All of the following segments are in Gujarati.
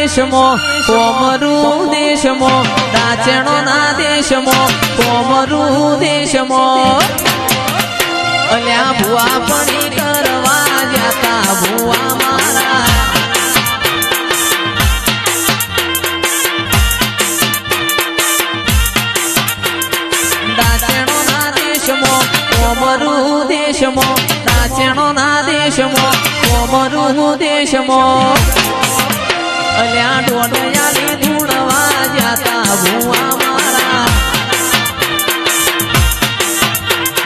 દેશમાં કોમરું દેશમાં દાચણોના દેશમાં કોમરું દેશમાં અલ્યા ભુવા પડી કરવા જાતા ભુવા મારા દાચણોના દેશમાં કોમરું દેશમાં દાચણોના દેશમાં કોમરું દેશમાં અલ્યા ડોડયાની ધૂણવા જાતા ભુવા મારા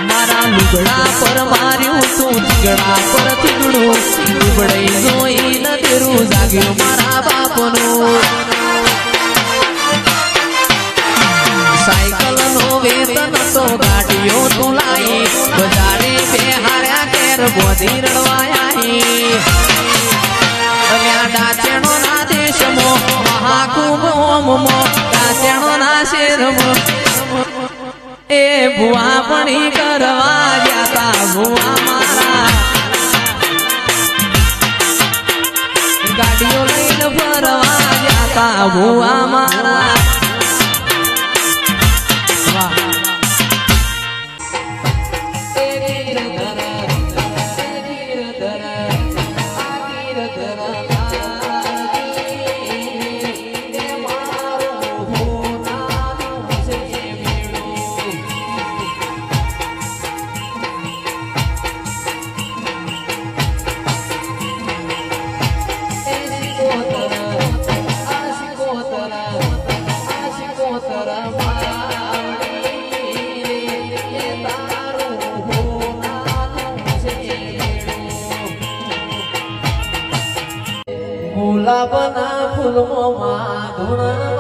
મારા લુગડા પર માર્યું તું જીગડા પર થીગડું ઉબડાઈ જોઈ નદીરું જાગ્યું મારા બાપનું સાયકલ નો વેતન તો ગાડીઓ તું લાઈ બજારે બેહાર્યા કેર બોધી રડવાયા અલ્યા ડાચણો ના દેશમાં મહાકુંભ ઓમમાં ડાચણો ના શેરમાં એ ભુવા પણી કરવા જાતા ભુવા મારા ગાડીઓ લઈને ફરવા જાતા ભુવા મારા ગુલાબના ફૂલમાં ધૂણવાયો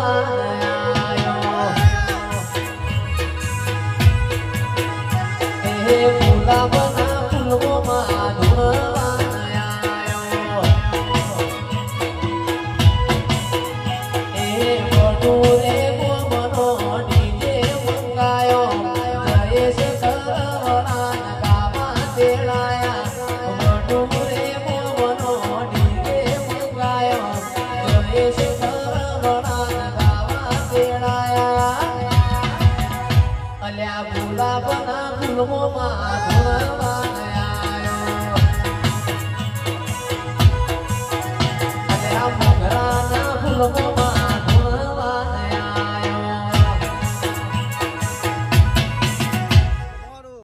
એ ગુલાબના ફૂલમાં ધૂણવાયો